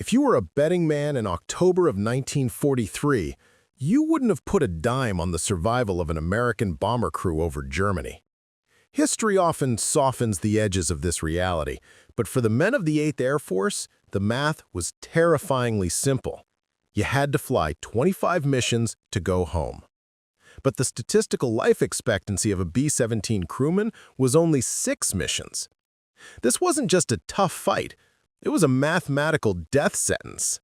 If you were a betting man in October of 1943, you wouldn't have put a dime on the survival of an American bomber crew over Germany. History often softens the edges of this reality, but for the men of the 8th Air Force, the math was terrifyingly simple. You had to fly 25 missions to go home. But the statistical life expectancy of a B-17 crewman was only 6 missions. This wasn't just a tough fight, it was a mathematical death sentence.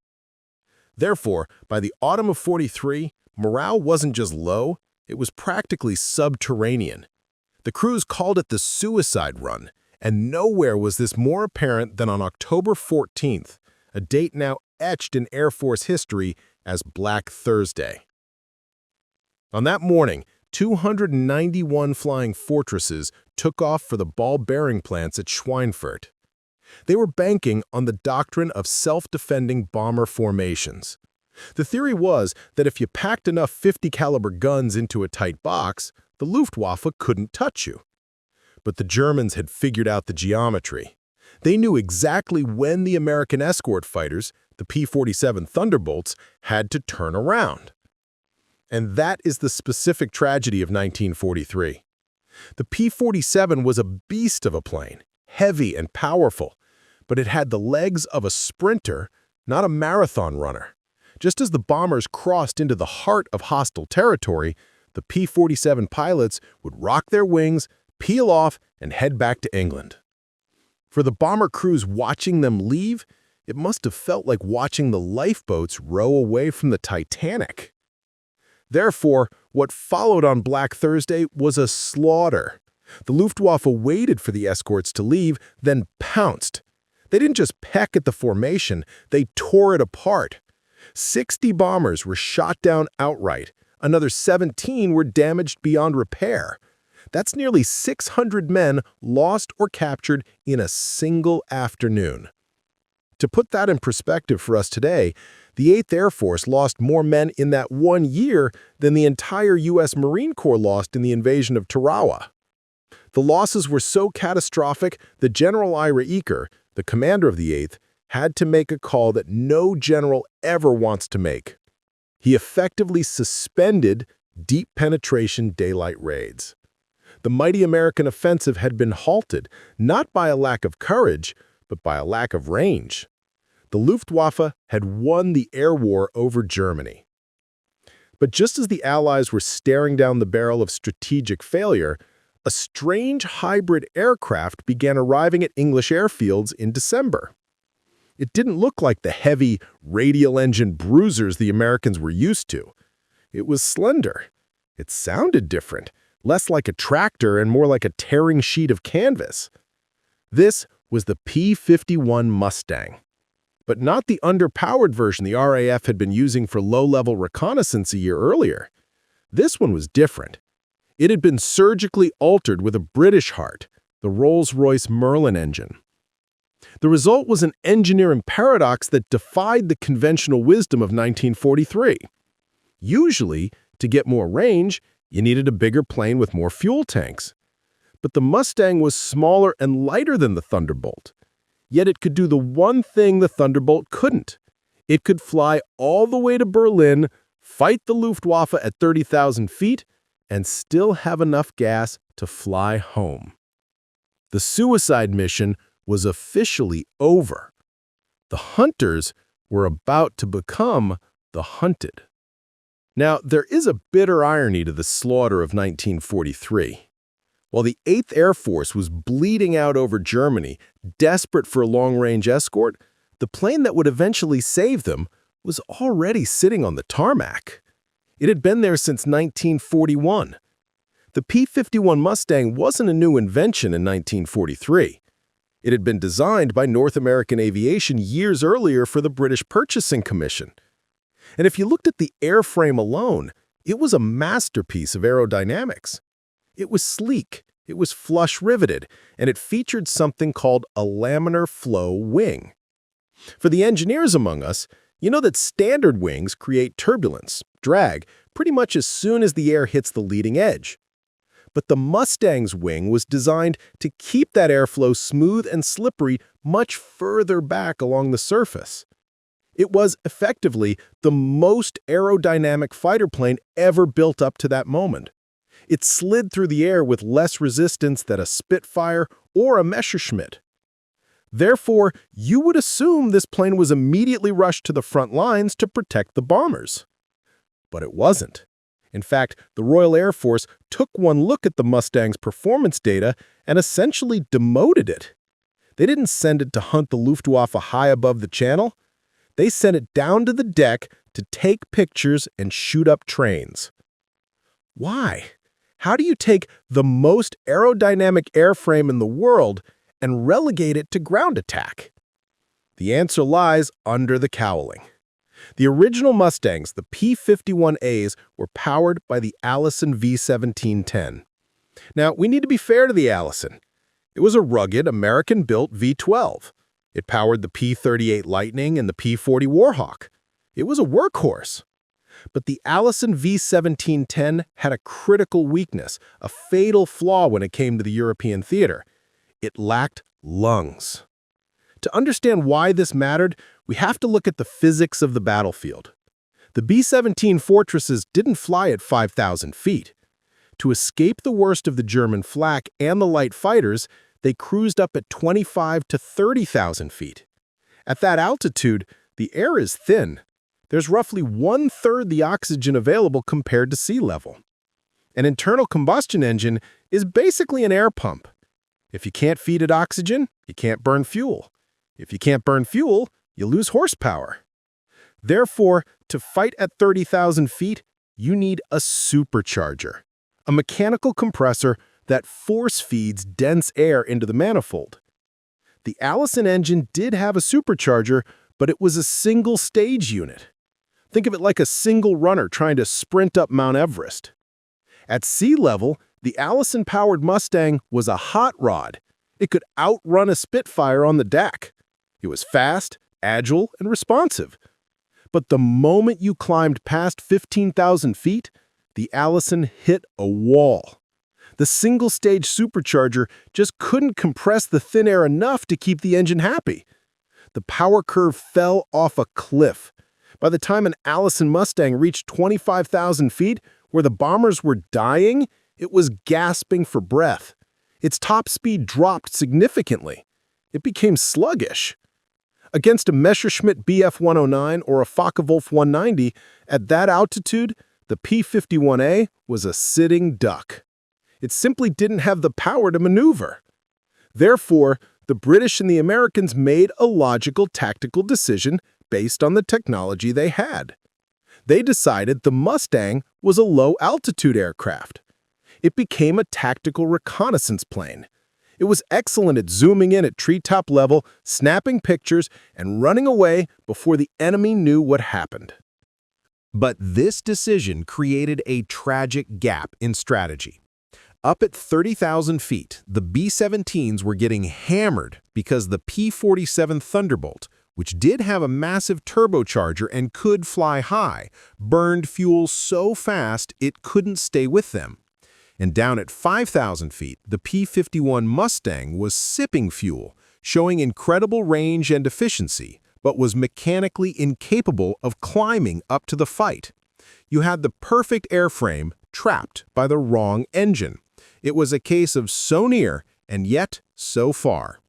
Therefore, by the autumn of '43, morale wasn't just low, it was practically subterranean. The crews called it the suicide run, and nowhere was this more apparent than on October 14th, a date now etched in Air Force history as Black Thursday. On that morning, 291 flying fortresses took off for the ball bearing plants at Schweinfurt. They were banking on the doctrine of self-defending bomber formations. The theory was that if you packed enough 50 caliber guns into a tight box, the Luftwaffe couldn't touch you. But the Germans had figured out the geometry. They knew exactly when the American escort fighters, the P-47 Thunderbolts, had to turn around. And that is the specific tragedy of 1943. The P-47 was a beast of a plane, heavy and powerful, but it had the legs of a sprinter, not a marathon runner. Just as the bombers crossed into the heart of hostile territory, the P-47 pilots would rock their wings, peel off, and head back to England. For the bomber crews watching them leave, it must have felt like watching the lifeboats row away from the Titanic. Therefore, what followed on Black Thursday was a slaughter. The Luftwaffe waited for the escorts to leave, then pounced. They didn't just peck at the formation, they tore it apart. 60 bombers were shot down outright. Another 17 were damaged beyond repair. That's nearly 600 men lost or captured in a single afternoon. To put that in perspective for us today, the 8th Air Force lost more men in that one year than the entire U.S. Marine Corps lost in the invasion of Tarawa. The losses were so catastrophic that General Ira Eaker, the commander of the 8th, had to make a call that no general ever wants to make. He effectively suspended deep penetration daylight raids. The mighty American offensive had been halted, not by a lack of courage, but by a lack of range. The Luftwaffe had won the air war over Germany. But just as the Allies were staring down the barrel of strategic failure, a strange hybrid aircraft began arriving at English airfields in December. It didn't look like the heavy, radial-engine bruisers the Americans were used to. It was slender. It sounded different, less like a tractor and more like a tearing sheet of canvas. This was the P-51 Mustang. But not the underpowered version the RAF had been using for low-level reconnaissance a year earlier. This one was different. It had been surgically altered with a British heart, the Rolls-Royce Merlin engine. The result was an engineering paradox that defied the conventional wisdom of 1943. Usually, to get more range, you needed a bigger plane with more fuel tanks. But the Mustang was smaller and lighter than the Thunderbolt. Yet it could do the one thing the Thunderbolt couldn't. It could fly all the way to Berlin, fight the Luftwaffe at 30,000 feet, and still have enough gas to fly home. The suicide mission was officially over. The hunters were about to become the hunted. Now, there is a bitter irony to the slaughter of 1943. While the 8th Air Force was bleeding out over Germany, desperate for a long-range escort, the plane that would eventually save them was already sitting on the tarmac. It had been there since 1941. The P-51 Mustang wasn't a new invention in 1943. It had been designed by North American Aviation years earlier for the British Purchasing Commission. And if you looked at the airframe alone, it was a masterpiece of aerodynamics. It was sleek, it was flush-riveted, and it featured something called a laminar flow wing. For the engineers among us, you know that standard wings create turbulence, drag, pretty much as soon as the air hits the leading edge. But the Mustang's wing was designed to keep that airflow smooth and slippery much further back along the surface. It was effectively the most aerodynamic fighter plane ever built up to that moment. It slid through the air with less resistance than a Spitfire or a Messerschmitt. Therefore, you would assume this plane was immediately rushed to the front lines to protect the bombers. But it wasn't. In fact, the Royal Air Force took one look at the Mustang's performance data and essentially demoted it. They didn't send it to hunt the Luftwaffe high above the channel. They sent it down to the deck to take pictures and shoot up trains. Why? How do you take the most aerodynamic airframe in the world and relegate it to ground attack? The answer lies under the cowling. The original Mustangs, the P-51As, were powered by the Allison V1710. Now, we need to be fair to the Allison. It was a rugged, American-built V-12. It powered the P-38 Lightning and the P-40 Warhawk. It was a workhorse. But the Allison V1710 had a critical weakness, a fatal flaw when it came to the European theater. It lacked lungs. To understand why this mattered, we have to look at the physics of the battlefield. The B-17 Fortresses didn't fly at 5,000 feet. To escape the worst of the German flak and the light fighters, they cruised up at 25 to 30,000 feet. At that altitude, the air is thin. There's roughly 1/3 the oxygen available compared to sea level. An internal combustion engine is basically an air pump. If you can't feed it oxygen, you can't burn fuel. If you can't burn fuel, you lose horsepower. Therefore, to fight at 30,000 feet, you need a supercharger, a mechanical compressor that force feeds dense air into the manifold. The Allison engine did have a supercharger, but it was a single-stage unit. Think of it like a single runner trying to sprint up Mount Everest. At sea level, the Allison-powered Mustang was a hot rod. It could outrun a Spitfire on the deck. It was fast, agile, and responsive. But the moment you climbed past 15,000 feet, the Allison hit a wall. The single-stage supercharger just couldn't compress the thin air enough to keep the engine happy. The power curve fell off a cliff. By the time an Allison Mustang reached 25,000 feet, where the bombers were dying, it was gasping for breath. Its top speed dropped significantly. It became sluggish. Against a Messerschmitt Bf-109 or a Focke-Wulf 190, at that altitude, the P-51A was a sitting duck. It simply didn't have the power to maneuver. Therefore, the British and the Americans made a logical tactical decision based on the technology they had. They decided the Mustang was a low-altitude aircraft. It became a tactical reconnaissance plane. It was excellent at zooming in at treetop level, snapping pictures, and running away before the enemy knew what happened. But this decision created a tragic gap in strategy. Up at 30,000 feet, the B-17s were getting hammered because the P-47 Thunderbolt, which did have a massive turbocharger and could fly high, burned fuel so fast it couldn't stay with them. And down at 5,000 feet, the P-51 Mustang was sipping fuel, showing incredible range and efficiency, but was mechanically incapable of climbing up to the fight. You had the perfect airframe trapped by the wrong engine. It was a case of so near and yet so far.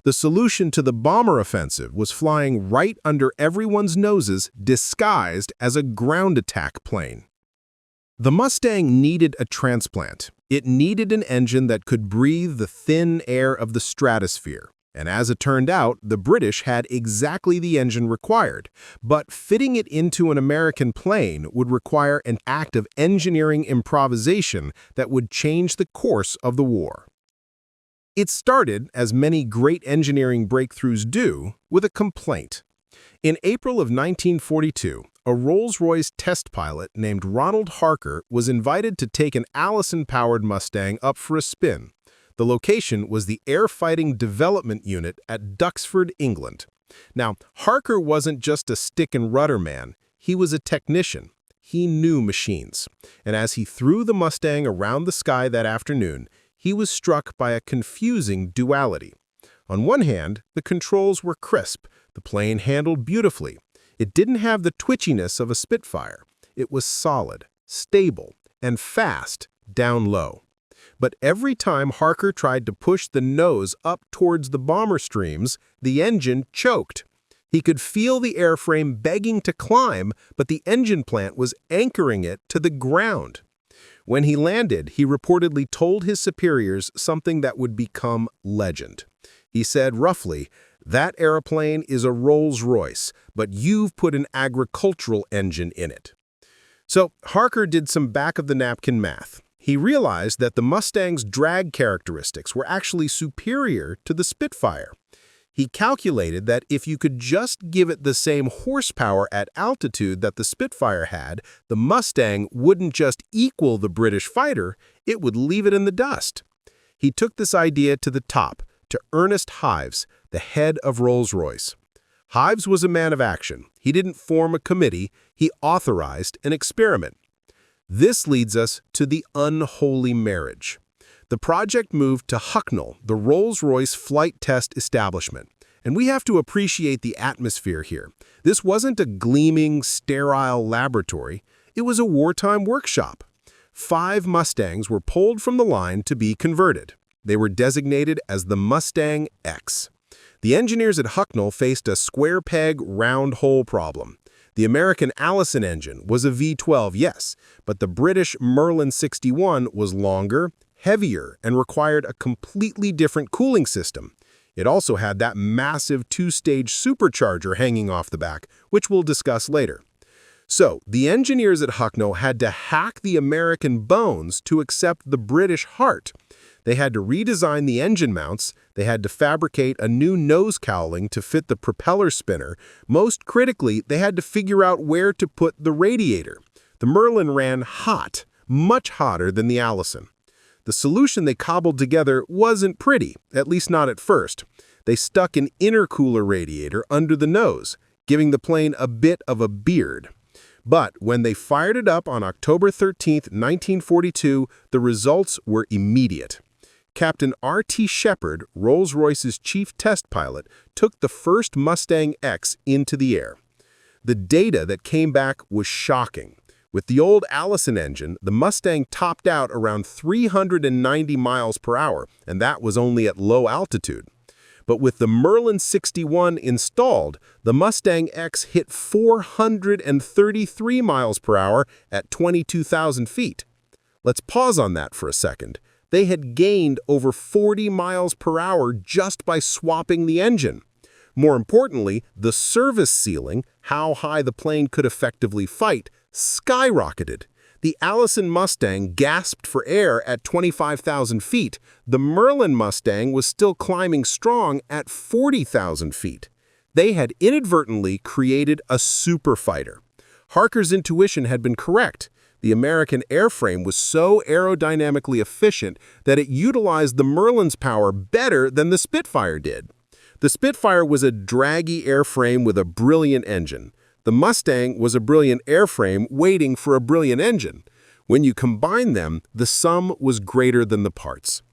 The solution to the bomber offensive was flying right under everyone's noses, disguised as a ground attack plane. The Mustang needed a transplant. It needed an engine that could breathe the thin air of the stratosphere. And as it turned out, the British had exactly the engine required. But fitting it into an American plane would require an act of engineering improvisation that would change the course of the war. It started, as many great engineering breakthroughs do, with a complaint. In April of 1942, a Rolls-Royce test pilot named Ronald Harker was invited to take an Allison-powered Mustang up for a spin. The location was the Air Fighting Development Unit at Duxford, England. Now, Harker wasn't just a stick and rudder man. He was a technician. He knew machines. And as he threw the Mustang around the sky that afternoon, he was struck by a confusing duality. On one hand, the controls were crisp. The plane handled beautifully. It didn't have the twitchiness of a Spitfire. It was solid, stable, and fast down low. But every time Harker tried to push the nose up towards the bomber streams, the engine choked. He could feel the airframe begging to climb, but the engine plant was anchoring it to the ground. When he landed, he reportedly told his superiors something that would become legend. He said roughly, "That airplane is a Rolls-Royce, but you've put an agricultural engine in it." So Harker did some back-of-the-napkin math. He realized that the Mustang's drag characteristics were actually superior to the Spitfire. He calculated that if you could just give it the same horsepower at altitude that the Spitfire had, the Mustang wouldn't just equal the British fighter, it would leave it in the dust. He took this idea to the top, to Ernest Hives, the head of Rolls-Royce. Hives was a man of action. He didn't form a committee, he authorized an experiment. This leads us to the unholy marriage. The project moved to Hucknall, the Rolls-Royce flight test establishment. And we have to appreciate the atmosphere here. This wasn't a gleaming, sterile laboratory. It was a wartime workshop. 5 Mustangs were pulled from the line to be converted. They were designated as the Mustang X. The engineers at Hucknall faced a square peg, round hole problem. The American Allison engine was a V12, yes, but the British Merlin 61 was longer, heavier, and required a completely different cooling system. It also had that massive two-stage supercharger hanging off the back, which we'll discuss later. So, the engineers at Hucknall had to hack the American bones to accept the British heart. They had to redesign the engine mounts, they had to fabricate a new nose cowling to fit the propeller spinner. Most critically, they had to figure out where to put the radiator. The Merlin ran hot, much hotter than the Allison. The solution they cobbled together wasn't pretty, at least not at first. They stuck an intercooler radiator under the nose, giving the plane a bit of a beard. But when they fired it up on October 13, 1942, the results were immediate. Captain R.T. Shepard, Rolls-Royce's chief test pilot, took the first Mustang X into the air. The data that came back was shocking. With the old Allison engine, the Mustang topped out around 390 miles per hour, and that was only at low altitude. But with the Merlin 61 installed, the Mustang X hit 433 miles per hour at 22,000 feet. Let's pause on that for a second. They had gained over 40 miles per hour just by swapping the engine. More importantly, the service ceiling, how high the plane could effectively fight, skyrocketed. The Allison Mustang gasped for air at 25,000 feet. The Merlin Mustang was still climbing strong at 40,000 feet. They had inadvertently created a superfighter. Harker's intuition had been correct. The American airframe was so aerodynamically efficient that it utilized the Merlin's power better than the Spitfire did. The Spitfire was a draggy airframe with a brilliant engine. The Mustang was a brilliant airframe waiting for a brilliant engine. When you combine them, the sum was greater than the parts.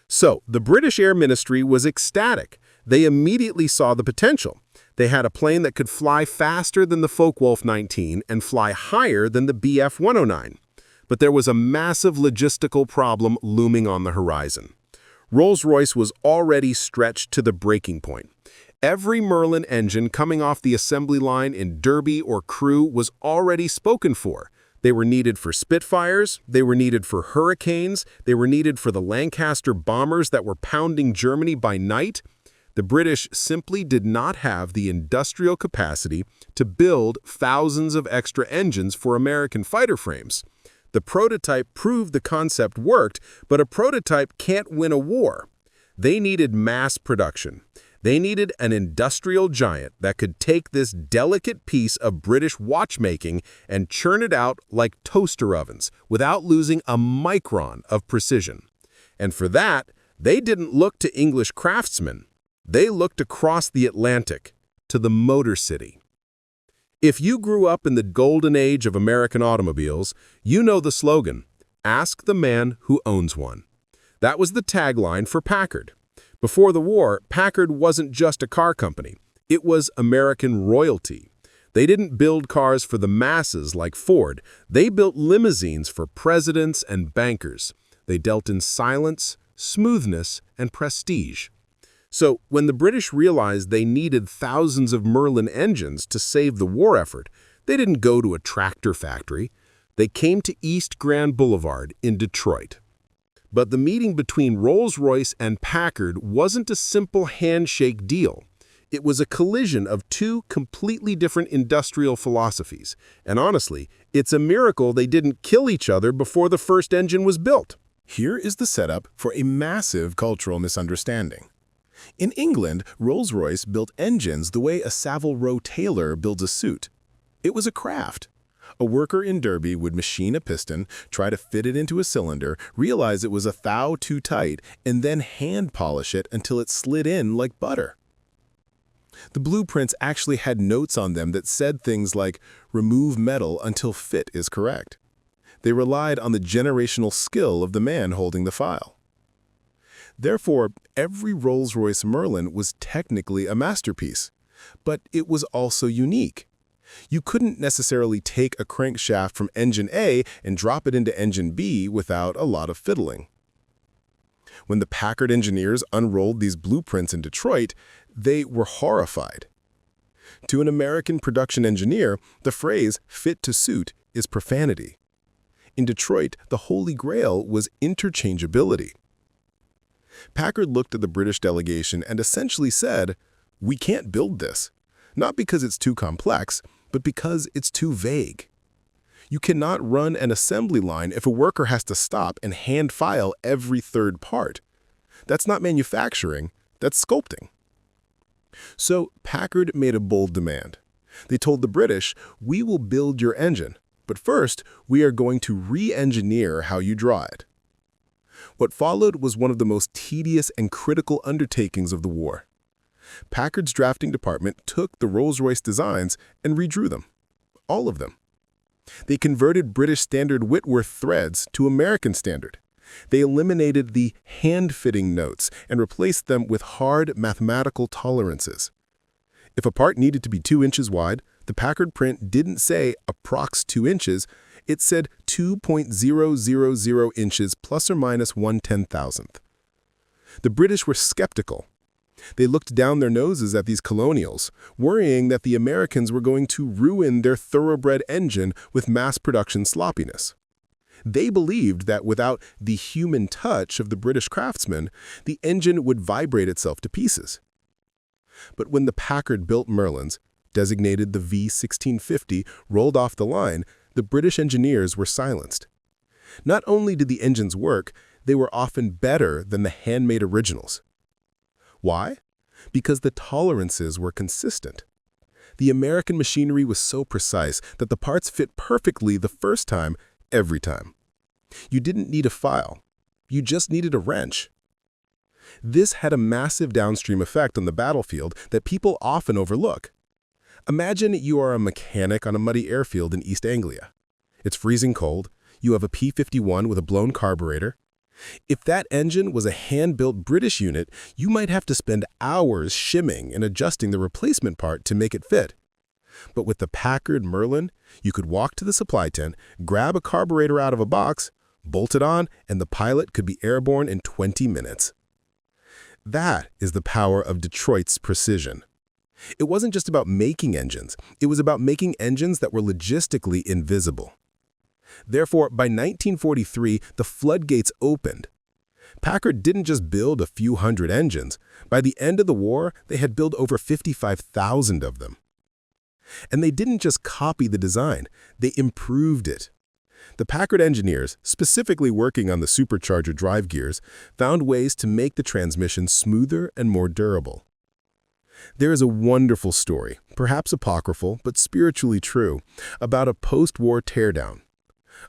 So, the British Air Ministry was ecstatic. They immediately saw the potential. They had a plane that could fly faster than the Focke-Wulf 19 and fly higher than the Bf 109. But there was a massive logistical problem looming on the horizon. Rolls-Royce was already stretched to the breaking point. Every Merlin engine coming off the assembly line in Derby or Crewe was already spoken for. They were needed for Spitfires, they were needed for Hurricanes, they were needed for the Lancaster bombers that were pounding Germany by night. The British simply did not have the industrial capacity to build thousands of extra engines for American fighter frames. The prototype proved the concept worked, but a prototype can't win a war. They needed mass production. They needed an industrial giant that could take this delicate piece of British watchmaking and churn it out like toaster ovens without losing a micron of precision. And for that, they didn't look to English craftsmen. They looked across the Atlantic to the Motor City. If you grew up in the golden age of American automobiles, you know the slogan, "Ask the man who owns one." That was the tagline for Packard. Before the war, Packard wasn't just a car company. It was American royalty. They didn't build cars for the masses like Ford. They built limousines for presidents and bankers. They dealt in silence, smoothness, and prestige. So, when the British realized they needed thousands of Merlin engines to save the war effort, they didn't go to a tractor factory. They came to East Grand Boulevard in Detroit. But the meeting between Rolls-Royce and Packard wasn't a simple handshake deal. It was a collision of two completely different industrial philosophies. And honestly, it's a miracle they didn't kill each other before the first engine was built. Here is the setup for a massive cultural misunderstanding. In England, Rolls-Royce built engines the way a Savile Row tailor builds a suit. It was a craft. A worker in Derby would machine a piston, try to fit it into a cylinder, realize it was a thou too tight, and then hand polish it until it slid in like butter. The blueprints actually had notes on them that said things like, "Remove metal until fit is correct." They relied on the generational skill of the man holding the file. Therefore, every Rolls-Royce Merlin was technically a masterpiece, but it was also unique. You couldn't necessarily take a crankshaft from engine A and drop it into engine B without a lot of fiddling. When the Packard engineers unrolled these blueprints in Detroit, they were horrified. To an American production engineer, the phrase "fit to suit" is profanity. In Detroit, the holy grail was interchangeability. Packard looked at the British delegation and essentially said, "We can't build this, not because it's too complex, but because it's too vague. You cannot run an assembly line if a worker has to stop and hand file every third part. That's not manufacturing, that's sculpting." So Packard made a bold demand. They told the British, "We will build your engine, but first we are going to re-engineer how you draw it." What followed was one of the most tedious and critical undertakings of the war. Packard's drafting department took the Rolls-Royce designs and redrew them, all of them. They converted British standard Whitworth threads to American standard. They eliminated the hand-fitting notes and replaced them with hard mathematical tolerances. If a part needed to be 2 inches wide, the Packard print didn't say approx 2 inches, it said 2.000 inches plus or minus 1/10,000th. The British were skeptical. They looked down their noses at these colonials, worrying that the Americans were going to ruin their thoroughbred engine with mass production sloppiness. They believed that without the human touch of the British craftsman, the engine would vibrate itself to pieces. But when the Packard-built Merlins, designated the V1650, rolled off the line, the British engineers were silenced. Not only did the engines work, they were often better than the handmade originals. Why? Because the tolerances were consistent. The American machinery was so precise that the parts fit perfectly the first time, every time. You didn't need a file. You just needed a wrench. This had a massive downstream effect on the battlefield that people often overlook. Imagine you are a mechanic on a muddy airfield in East Anglia. It's freezing cold. You have a P-51 with a blown carburetor. If that engine was a hand-built British unit, you might have to spend hours shimming and adjusting the replacement part to make it fit. But with the Packard Merlin, you could walk to the supply tent, grab a carburetor out of a box, bolt it on, and the pilot could be airborne in 20 minutes. That is the power of Detroit's precision. It wasn't just about making engines. It was about making engines that were logistically invisible. Therefore, by 1943, the floodgates opened. Packard didn't just build a few hundred engines. By the end of the war, they had built over 55,000 of them. And they didn't just copy the design, they improved it. The Packard engineers, specifically working on the supercharger drive gears, found ways to make the transmission smoother and more durable. There is a wonderful story, perhaps apocryphal, but spiritually true, about a post-war teardown.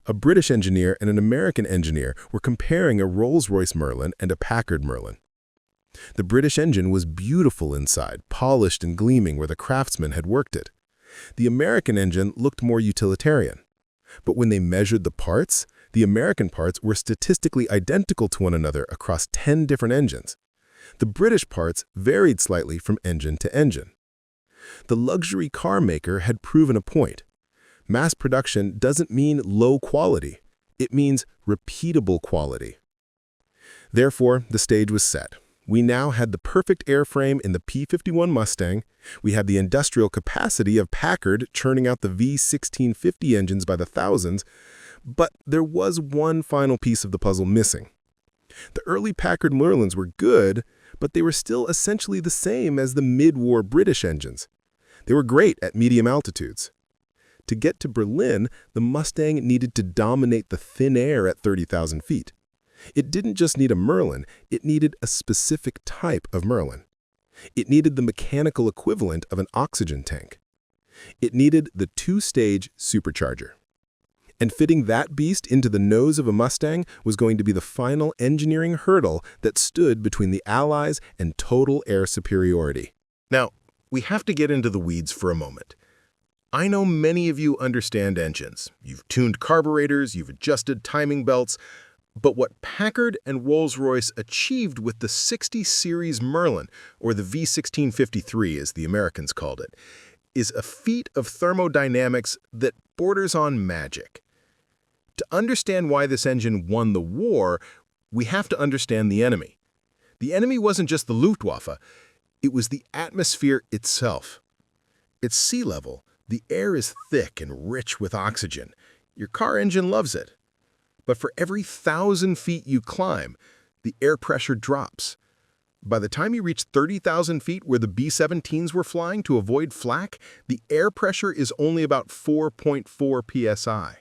A British engineer and an American engineer were comparing a Rolls-Royce Merlin and a Packard Merlin. The British engine was beautiful inside, polished and gleaming where the craftsman had worked it. The American engine looked more utilitarian. But when they measured the parts, the American parts were statistically identical to one another across 10 different engines. The British parts varied slightly from engine to engine. The luxury car maker had proven a point. Mass production doesn't mean low quality. It means repeatable quality. Therefore, the stage was set. We now had the perfect airframe in the P-51 Mustang. We had the industrial capacity of Packard churning out the V1650 engines by the thousands, but there was one final piece of the puzzle missing. The early Packard Merlins were good, but they were still essentially the same as the mid-war British engines. They were great at medium altitudes. To get to Berlin, the Mustang needed to dominate the thin air at 30,000 feet. It didn't just need a Merlin, it needed a specific type of Merlin. It needed the mechanical equivalent of an oxygen tank. It needed the two-stage supercharger. And fitting that beast into the nose of a Mustang was going to be the final engineering hurdle that stood between the Allies and total air superiority. Now, we have to get into the weeds for a moment. I know many of you understand engines. You've tuned carburetors, you've adjusted timing belts, but what Packard and Rolls-Royce achieved with the 60 Series Merlin, or the V1653 as the Americans called it, is a feat of thermodynamics that borders on magic. To understand why this engine won the war, we have to understand the enemy. The enemy wasn't just the Luftwaffe, it was the atmosphere itself. At sea level, the air is thick and rich with oxygen. Your car engine loves it. But for every 1,000 feet you climb, the air pressure drops. By the time you reach 30,000 feet where the B-17s were flying to avoid flak, the air pressure is only about 4.4 psi.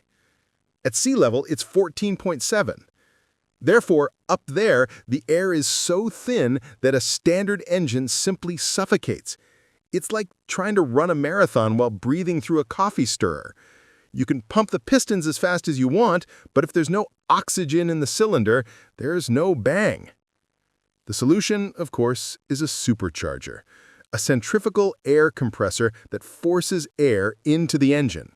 At sea level, it's 14.7. Therefore, up there, the air is so thin that a standard engine simply suffocates. It's like trying to run a marathon while breathing through a coffee stirrer. You can pump the pistons as fast as you want, but if there's no oxygen in the cylinder, there's no bang. The solution, of course, is a supercharger, a centrifugal air compressor that forces air into the engine.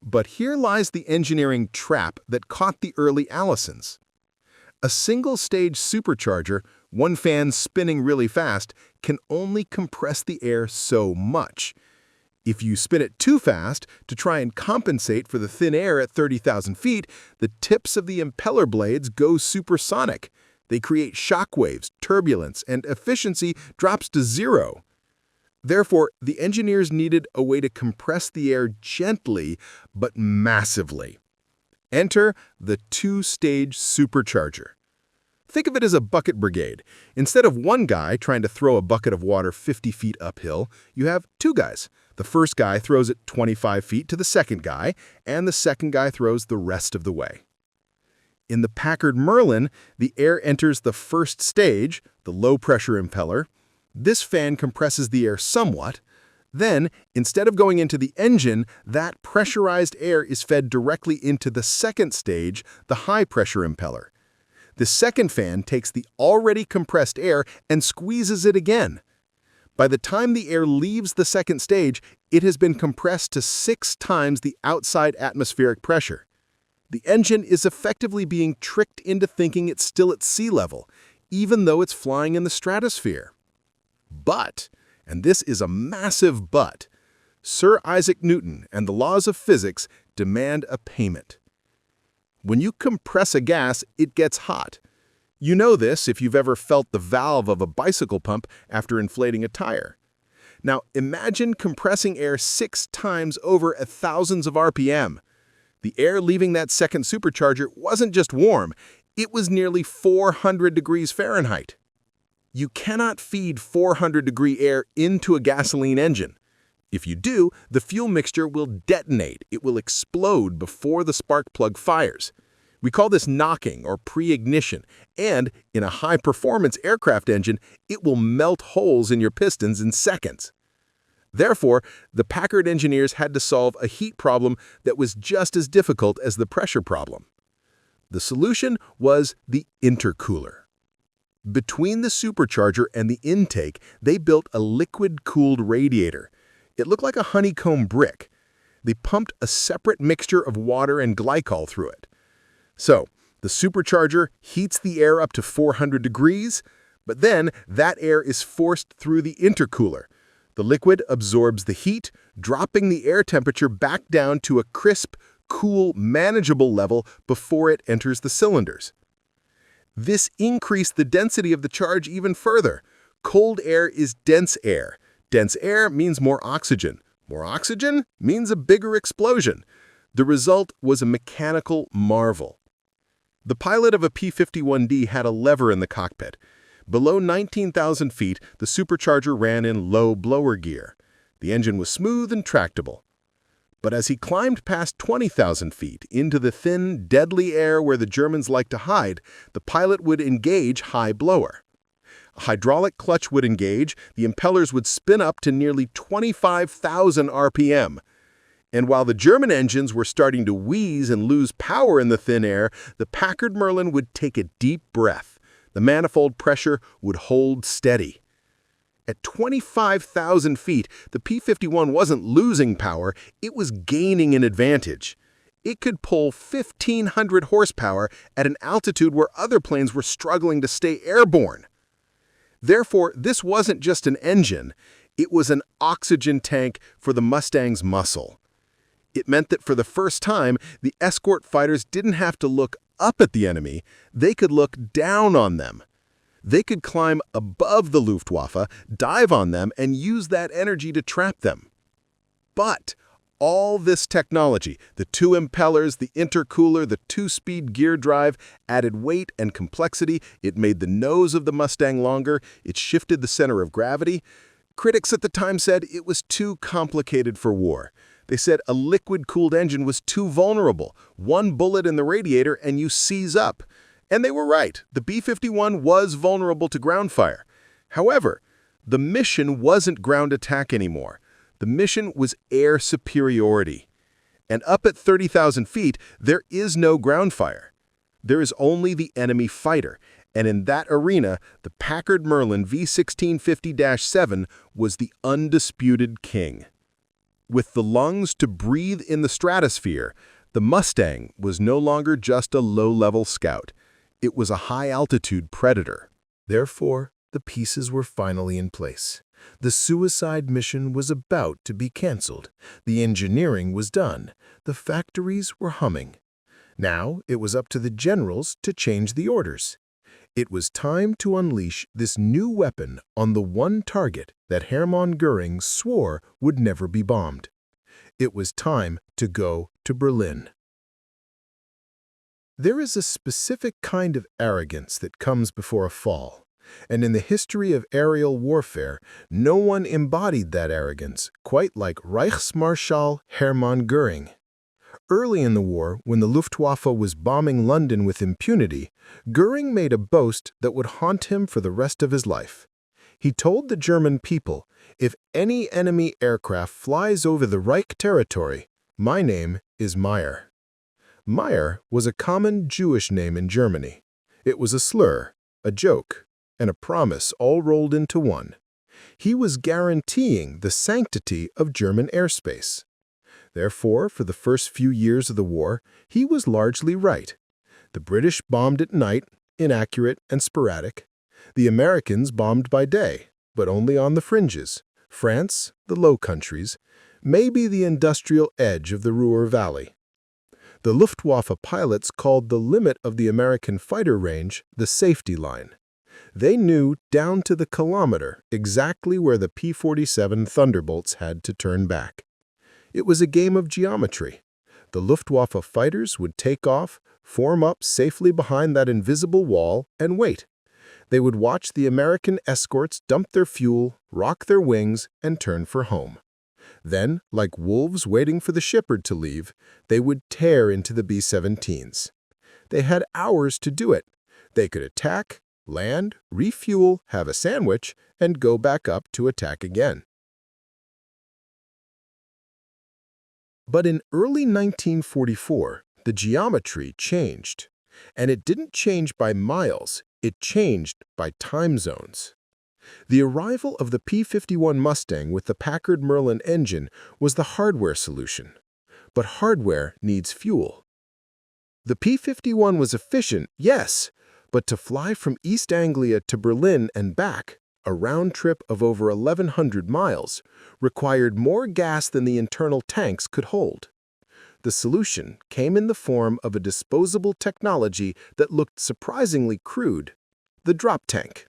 But here lies the engineering trap that caught the early Allisons. A single-stage supercharger, one fan spinning really fast, can only compress the air so much. If you spin it too fast to try and compensate for the thin air at 30,000 feet, the tips of the impeller blades go supersonic. They create shock waves, turbulence, and efficiency drops to zero. Therefore, the engineers needed a way to compress the air gently but massively. Enter the two-stage supercharger. Think of it as a bucket brigade. Instead of one guy trying to throw a bucket of water 50 feet uphill, you have two guys. The first guy throws it 25 feet to the second guy, and the second guy throws the rest of the way. In the Packard Merlin, the air enters the first stage, the low-pressure impeller. This fan compresses the air somewhat. Then, instead of going into the engine, that pressurized air is fed directly into the second stage, the high-pressure impeller. The second fan takes the already compressed air and squeezes it again. By the time the air leaves the second stage, it has been compressed to 6 times the outside atmospheric pressure. The engine is effectively being tricked into thinking it's still at sea level, even though it's flying in the stratosphere. But, and this is a massive but, Sir Isaac Newton and the laws of physics demand a payment. When you compress a gas, it gets hot. You know this if you've ever felt the valve of a bicycle pump after inflating a tire. Now, imagine compressing air 6 times over at thousands of RPM. The air leaving that second supercharger wasn't just warm, it was nearly 400 degrees Fahrenheit. You cannot feed 400-degree air into a gasoline engine. If you do, the fuel mixture will detonate. It will explode before the spark plug fires. We call this knocking or pre-ignition, and in a high-performance aircraft engine, it will melt holes in your pistons in seconds. Therefore, the Packard engineers had to solve a heat problem that was just as difficult as the pressure problem. The solution was the intercooler. Between the supercharger and the intake, they built a liquid-cooled radiator. It looked like a honeycomb brick. They pumped a separate mixture of water and glycol through it. So, the supercharger heats the air up to 400 degrees, but then that air is forced through the intercooler. The The liquid absorbs the heat, dropping the air temperature back down to a crisp, cool, manageable level before it enters the cylinders. This increased the density of the charge even further. Cold air is dense air. Dense air means more oxygen. More oxygen means a bigger explosion. The result was a mechanical marvel. The pilot of a P-51D had a lever in the cockpit. Below 19,000 feet, the supercharger ran in low blower gear. The engine was smooth and tractable. But as he climbed past 20,000 feet into the thin, deadly air where the Germans like to hide, the pilot would engage high blower. A hydraulic clutch would engage, the impellers would spin up to nearly 25,000 RPM. And while the German engines were starting to wheeze and lose power in the thin air, the Packard Merlin would take a deep breath. The manifold pressure would hold steady. At 25,000 feet, the P-51 wasn't losing power, it was gaining an advantage. It could pull 1,500 horsepower at an altitude where other planes were struggling to stay airborne. Therefore, this wasn't just an engine, it was an oxygen tank for the Mustang's muscle. It meant that for the first time, the Escort fighters didn't have to look up at the enemy, they could look down on them. They could climb above the Luftwaffe, dive on them, and use that energy to trap them. But all this technology, the two impellers, the intercooler, the two-speed gear drive, added weight and complexity. It made the nose of the Mustang longer. It shifted the center of gravity. Critics at the time said it was too complicated for war. They said a liquid-cooled engine was too vulnerable. One bullet in the radiator and you seize up. And they were right. The B-51 was vulnerable to ground fire. However, the mission wasn't ground attack anymore. The mission was air superiority. And up at 30,000 feet, there is no ground fire. There is only the enemy fighter. And in that arena, the Packard Merlin V1650-7 was the undisputed king. With the lungs to breathe in the stratosphere, the Mustang was no longer just a low-level scout. It was a high-altitude predator. Therefore, the pieces were finally in place. The suicide mission was about to be canceled. The engineering was done. The factories were humming. Now it was up to the generals to change the orders. It was time to unleash this new weapon on the one target that Hermann Göring swore would never be bombed. It was time to go to Berlin. There is a specific kind of arrogance that comes before a fall, and in the history of aerial warfare, no one embodied that arrogance quite like Reichsmarschall Hermann Göring. Early in the war, when the Luftwaffe was bombing London with impunity, Göring made a boast that would haunt him for the rest of his life. He told the German people, "If any enemy aircraft flies over the Reich territory, my name is Meyer." Meyer was a common Jewish name in Germany. It was a slur, a joke, and a promise all rolled into one. He was guaranteeing the sanctity of German airspace. Therefore, for the first few years of the war, he was largely right. The British bombed at night, inaccurate and sporadic. The Americans bombed by day, but only on the fringes. France, the Low Countries, maybe the industrial edge of the Ruhr Valley. The Luftwaffe pilots called the limit of the American fighter range the safety line. They knew down to the kilometer exactly where the P-47 Thunderbolts had to turn back. It was a game of geometry. The Luftwaffe fighters would take off, form up safely behind that invisible wall, and wait. They would watch the American escorts dump their fuel, rock their wings, and turn for home. Then, like wolves waiting for the shepherd to leave, they would tear into the B-17s. They had hours to do it. They could attack, land, refuel, have a sandwich, and go back up to attack again. But in early 1944, the geometry changed. And it didn't change by miles, it changed by time zones. The arrival of the P-51 Mustang with the Packard Merlin engine was the hardware solution. But hardware needs fuel. The P-51 was efficient, yes, but to fly from East Anglia to Berlin and back a round trip of over 1,100 miles, required more gas than the internal tanks could hold. The solution came in the form of a disposable technology that looked surprisingly crude: the drop tank.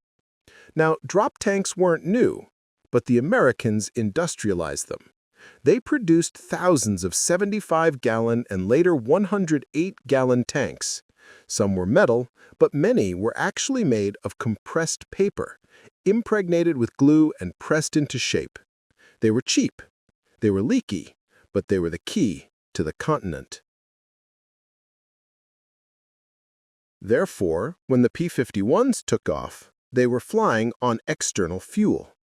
Now, drop tanks weren't new, but the Americans industrialized them. They produced thousands of 75-gallon and later 108-gallon tanks. Some were metal, but many were actually made of compressed paper, impregnated with glue and pressed into shape. They were cheap, they were leaky, but they were the key to the continent. Therefore, when the P-51s took off, they were flying on external fuel.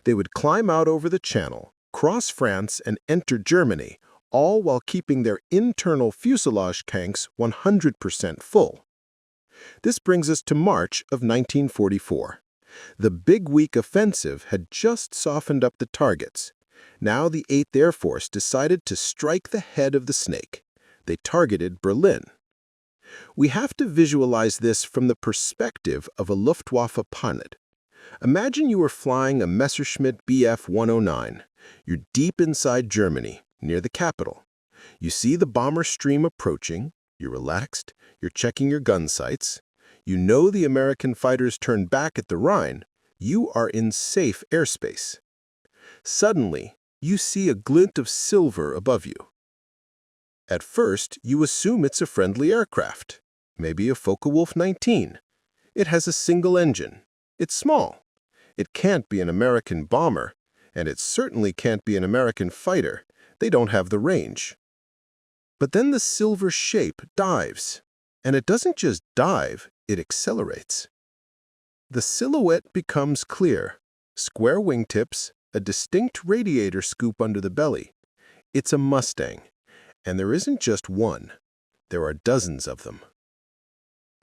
They would climb out over the Channel, cross France, and enter Germany, all while keeping their internal fuselage tanks 100% full. This brings us to March of 1944. The Big Week offensive had just softened up the targets. Now the 8th Air Force decided to strike the head of the snake. They targeted Berlin. We have to visualize this from the perspective of a Luftwaffe pilot. Imagine you were flying a Messerschmitt Bf 109. You're deep inside Germany, near the capital. You see the bomber stream approaching. You're relaxed. You're checking your gun sights. You know the American fighters turned back at the Rhine. You are in safe airspace. Suddenly, you see a glint of silver above you. At first, you assume it's a friendly aircraft, maybe a Focke-Wulf 19. It has a single engine. It's small. It can't be an American bomber, and it certainly can't be an American fighter. They don't have the range. But then the silver shape dives, and it doesn't just dive, it accelerates. The silhouette becomes clear: square wingtips, a distinct radiator scoop under the belly. It's a Mustang, and there isn't just one. There are dozens of them.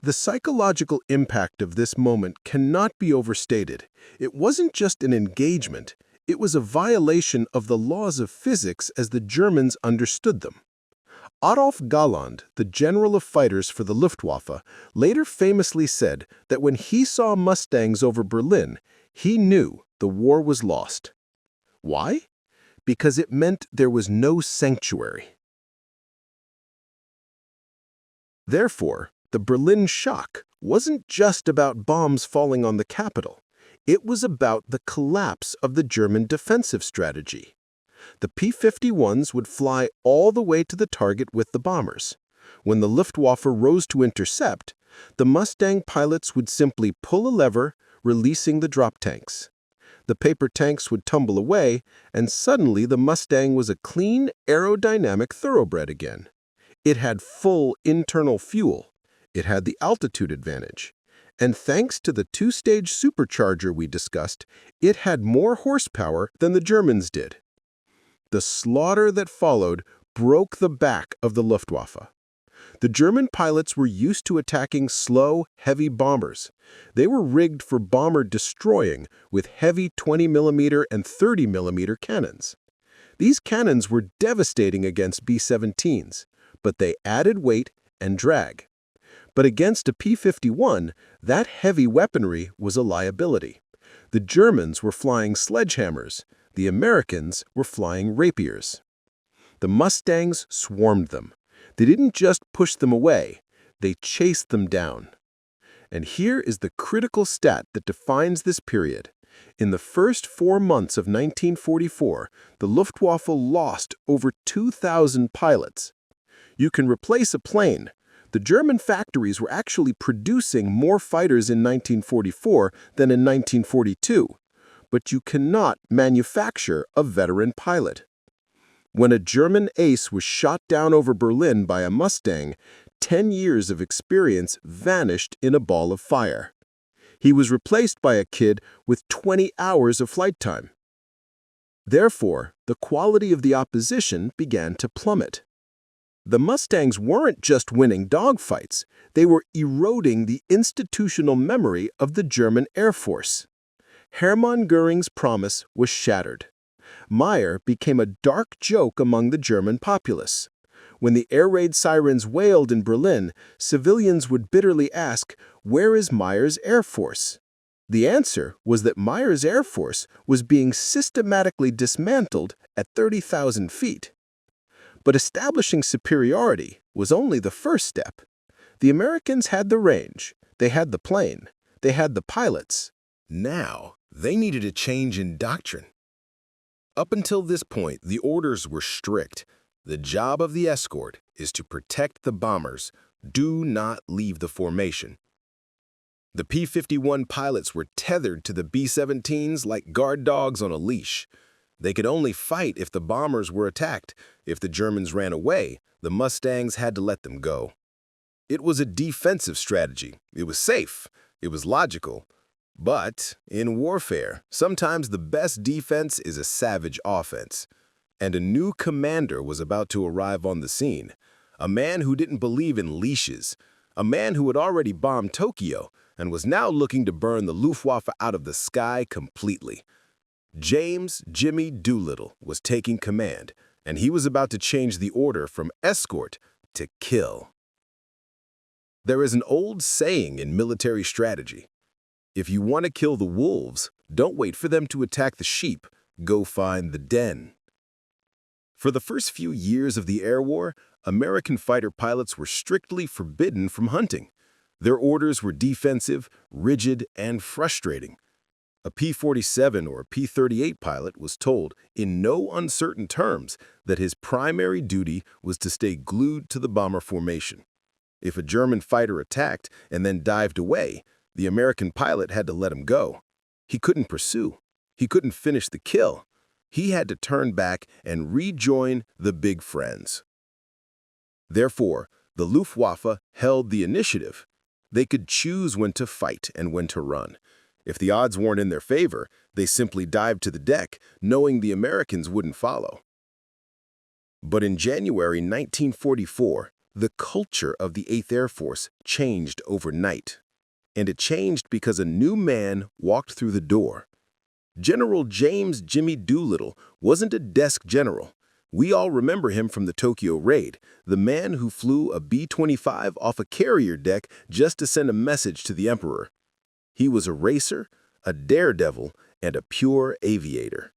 The psychological impact of this moment cannot be overstated. It wasn't just an engagement, it was a violation of the laws of physics as the Germans understood them. Adolf Galland, the general of fighters for the Luftwaffe, later famously said that when he saw Mustangs over Berlin, he knew the war was lost. Why? Because it meant there was no sanctuary. Therefore, the Berlin shock wasn't just about bombs falling on the capital. It was about the collapse of the German defensive strategy. The P-51s would fly all the way to the target with the bombers. When the Luftwaffe rose to intercept, the Mustang pilots would simply pull a lever, releasing the drop tanks. The paper tanks would tumble away, and suddenly the Mustang was a clean, aerodynamic thoroughbred again. It had full internal fuel. It had the altitude advantage. And thanks to the two-stage supercharger we discussed, it had more horsepower than the Germans did. The slaughter that followed broke the back of the Luftwaffe. The German pilots were used to attacking slow, heavy bombers. They were rigged for bomber destroying with heavy 20mm and 30mm cannons. These cannons were devastating against B-17s, but they added weight and drag. But against a P-51, that heavy weaponry was a liability. The Germans were flying sledgehammers. The Americans were flying rapiers. The Mustangs swarmed them. They didn't just push them away, they chased them down. And here is the critical stat that defines this period. In the first 4 months of 1944, the Luftwaffe lost over 2,000 pilots. You can replace a plane. The German factories were actually producing more fighters in 1944 than in 1942. But you cannot manufacture a veteran pilot. When a German ace was shot down over Berlin by a Mustang, 10 years of experience vanished in a ball of fire. He was replaced by a kid with 20 hours of flight time. Therefore, the quality of the opposition began to plummet. The Mustangs weren't just winning dogfights, they were eroding the institutional memory of the German Air Force. Hermann Göring's promise was shattered. Meyer became a dark joke among the German populace. When the air raid sirens wailed in Berlin, civilians would bitterly ask, "Where is Meyer's Air Force?" The answer was that Meyer's Air Force was being systematically dismantled at 30,000 feet. But establishing superiority was only the first step. The Americans had the range, they had the plane, they had the pilots. Now, they needed a change in doctrine. Up until this point, the orders were strict. The job of the escort is to protect the bombers. Do not leave the formation. The P-51 pilots were tethered to the B-17s like guard dogs on a leash. They could only fight if the bombers were attacked. If the Germans ran away, the Mustangs had to let them go. It was a defensive strategy. It was safe. It was logical. But in warfare, sometimes the best defense is a savage offense. And a new commander was about to arrive on the scene. A man who didn't believe in leashes. A man who had already bombed Tokyo and was now looking to burn the Luftwaffe out of the sky completely. James Jimmy Doolittle was taking command, and he was about to change the order from escort to kill. There is an old saying in military strategy. If you want to kill the wolves, don't wait for them to attack the sheep. Go find the den. For the first few years of the air war, American fighter pilots were strictly forbidden from hunting. Their orders were defensive, rigid, and frustrating. A P-47 or P-38 pilot was told in no uncertain terms that his primary duty was to stay glued to the bomber formation. If a German fighter attacked and then dived away, the American pilot had to let him go. He couldn't pursue. He couldn't finish the kill. He had to turn back and rejoin the big friends. Therefore, the Luftwaffe held the initiative. They could choose when to fight and when to run. If the odds weren't in their favor, they simply dived to the deck, knowing the Americans wouldn't follow. But in January 1944, the culture of the 8th Air Force changed overnight. And it changed because a new man walked through the door. General James Jimmy Doolittle wasn't a desk general. We all remember him from the Tokyo raid, the man who flew a B-25 off a carrier deck just to send a message to the Emperor. He was a racer, a daredevil, and a pure aviator.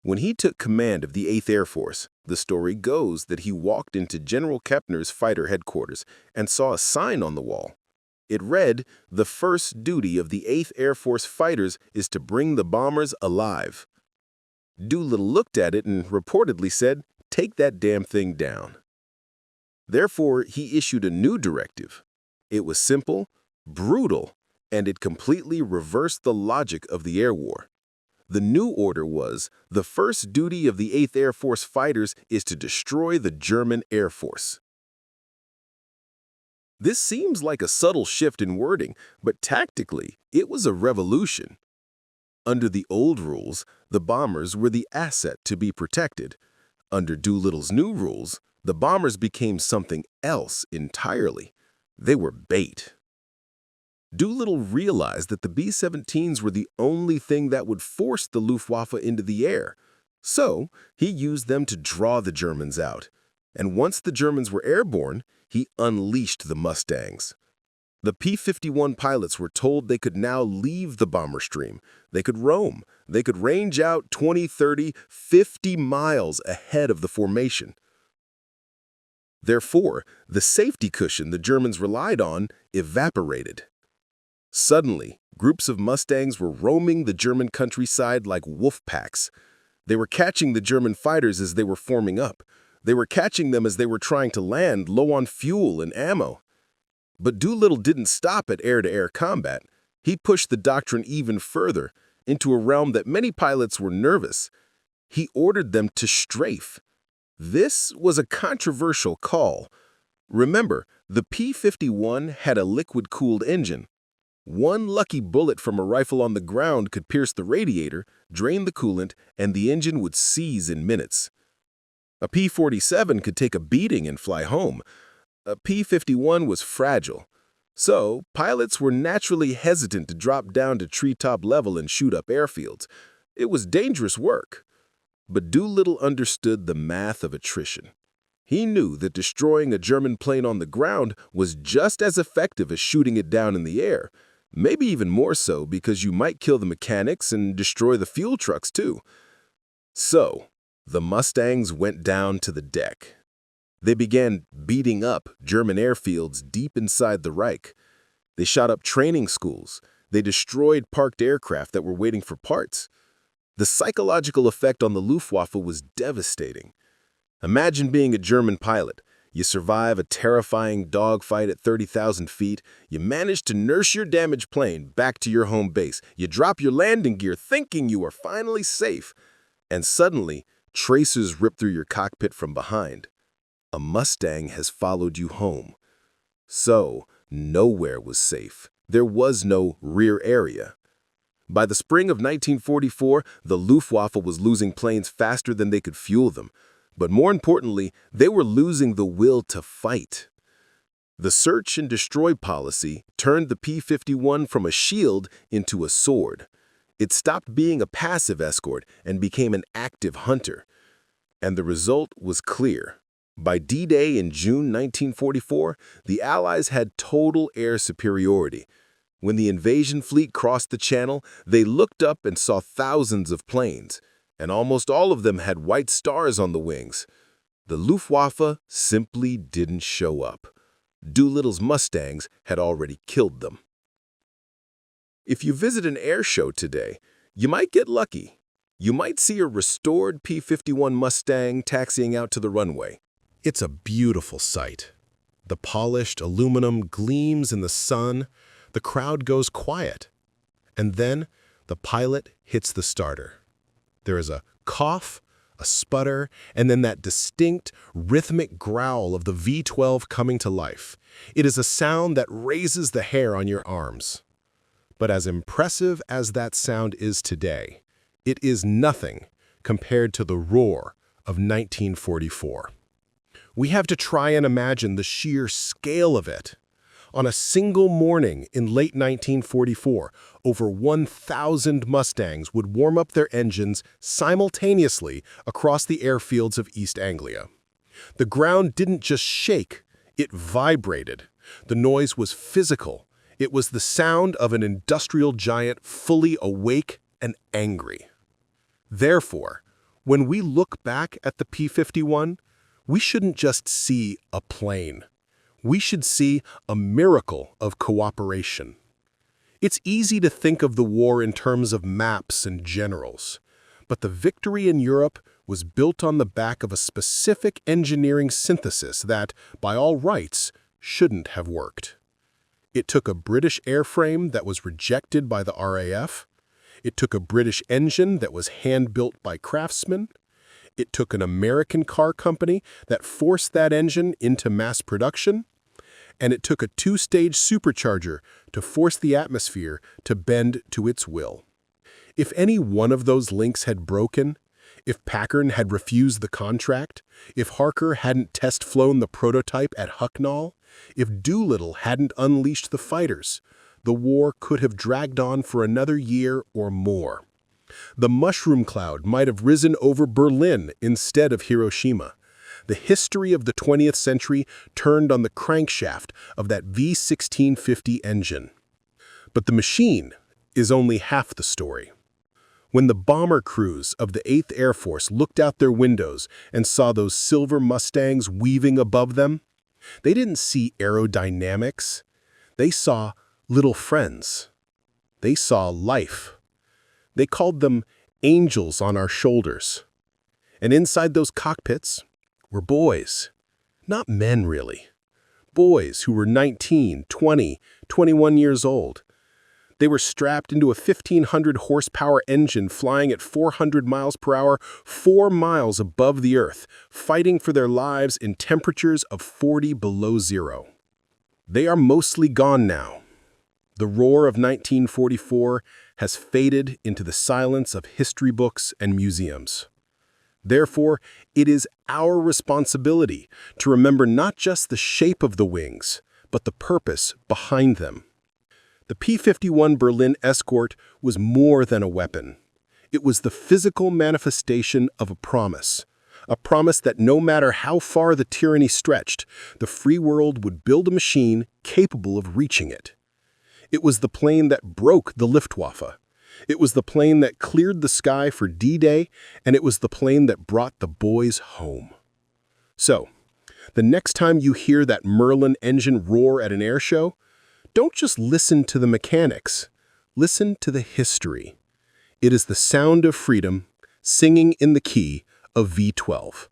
When he took command of the 8th Air Force, the story goes that he walked into General Kepner's fighter headquarters and saw a sign on the wall. It read, "The first duty of the 8th Air Force fighters is to bring the bombers alive." Doolittle looked at it and reportedly said, "Take that damn thing down." Therefore, he issued a new directive. It was simple, brutal, and it completely reversed the logic of the air war. The new order was, the first duty of the 8th Air Force fighters is to destroy the German Air Force. This seems like a subtle shift in wording, but tactically, it was a revolution. Under the old rules, the bombers were the asset to be protected. Under Doolittle's new rules, the bombers became something else entirely. They were bait. Doolittle realized that the B-17s were the only thing that would force the Luftwaffe into the air. So, he used them to draw the Germans out. And once the Germans were airborne, he unleashed the Mustangs. The P-51 pilots were told they could now leave the bomber stream. They could roam. They could range out 20, 30, 50 miles ahead of the formation. Therefore, the safety cushion the Germans relied on evaporated. Suddenly, groups of Mustangs were roaming the German countryside like wolf packs. They were catching the German fighters as they were forming up. They were catching them as they were trying to land low on fuel and ammo. But Doolittle didn't stop at air-to-air combat. He pushed the doctrine even further, into a realm that many pilots were nervous. He ordered them to strafe. This was a controversial call. Remember, the P-51 had a liquid-cooled engine. One lucky bullet from a rifle on the ground could pierce the radiator, drain the coolant, and the engine would seize in minutes. A P-47 could take a beating and fly home. A P-51 was fragile. So, pilots were naturally hesitant to drop down to treetop level and shoot up airfields. It was dangerous work. But Doolittle understood the math of attrition. He knew that destroying a German plane on the ground was just as effective as shooting it down in the air. Maybe even more so because you might kill the mechanics and destroy the fuel trucks too. So, the Mustangs went down to the deck. They began beating up German airfields deep inside the Reich. They shot up training schools. They destroyed parked aircraft that were waiting for parts. The psychological effect on the Luftwaffe was devastating. Imagine being a German pilot. You survive a terrifying dogfight at 30,000 feet. You manage to nurse your damaged plane back to your home base. You drop your landing gear thinking you are finally safe. And suddenly, tracers rip through your cockpit from behind. A Mustang has followed you home. So, nowhere was safe. There was no rear area. By the spring of 1944, the Luftwaffe was losing planes faster than they could fuel them. But more importantly, they were losing the will to fight. The search and destroy policy turned the P-51 from a shield into a sword. It stopped being a passive escort and became an active hunter. And the result was clear. By D-Day in June 1944, the Allies had total air superiority. When the invasion fleet crossed the channel, they looked up and saw thousands of planes, and almost all of them had white stars on the wings. The Luftwaffe simply didn't show up. Doolittle's Mustangs had already killed them. If you visit an air show today, you might get lucky. You might see a restored P-51 Mustang taxiing out to the runway. It's a beautiful sight. The polished aluminum gleams in the sun. The crowd goes quiet. And then the pilot hits the starter. There is a cough, a sputter, and then that distinct, rhythmic growl of the V-12 coming to life. It is a sound that raises the hair on your arms. But as impressive as that sound is today, it is nothing compared to the roar of 1944. We have to try and imagine the sheer scale of it. On a single morning in late 1944, over 1,000 Mustangs would warm up their engines simultaneously across the airfields of East Anglia. The ground didn't just shake, it vibrated. The noise was physical. It was the sound of an industrial giant fully awake and angry. Therefore, when we look back at the P-51, we shouldn't just see a plane. We should see a miracle of cooperation. It's easy to think of the war in terms of maps and generals, but the victory in Europe was built on the back of a specific engineering synthesis that, by all rights, shouldn't have worked. It took a British airframe that was rejected by the RAF. It took a British engine that was hand-built by craftsmen. It took an American car company that forced that engine into mass production. And it took a two-stage supercharger to force the atmosphere to bend to its will. If any one of those links had broken, if Packard had refused the contract, if Harker hadn't test-flown the prototype at Hucknall, if Doolittle hadn't unleashed the fighters, the war could have dragged on for another year or more. The mushroom cloud might have risen over Berlin instead of Hiroshima. The history of the 20th century turned on the crankshaft of that V1650 engine. But the machine is only half the story. When the bomber crews of the 8th Air Force looked out their windows and saw those silver Mustangs weaving above them, they didn't see aerodynamics. They saw little friends. They saw life. They called them angels on our shoulders. And inside those cockpits were boys. Not men, really. Boys who were 19, 20, 21 years old. They were strapped into a 1,500 horsepower engine flying at 400 miles per hour, 4 miles above the earth, fighting for their lives in temperatures of 40 below zero. They are mostly gone now. The roar of 1944 has faded into the silence of history books and museums. Therefore, it is our responsibility to remember not just the shape of the wings, but the purpose behind them. The P-51 Berlin Escort was more than a weapon. It was the physical manifestation of a promise that no matter how far the tyranny stretched, the free world would build a machine capable of reaching it. It was the plane that broke the Luftwaffe. It was the plane that cleared the sky for D-Day, and it was the plane that brought the boys home. So, the next time you hear that Merlin engine roar at an air show, don't just listen to the mechanics. Listen to the history. It is the sound of freedom, singing in the key of V-12.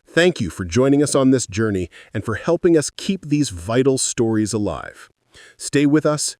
Thank you for joining us on this journey and for helping us keep these vital stories alive. Stay with us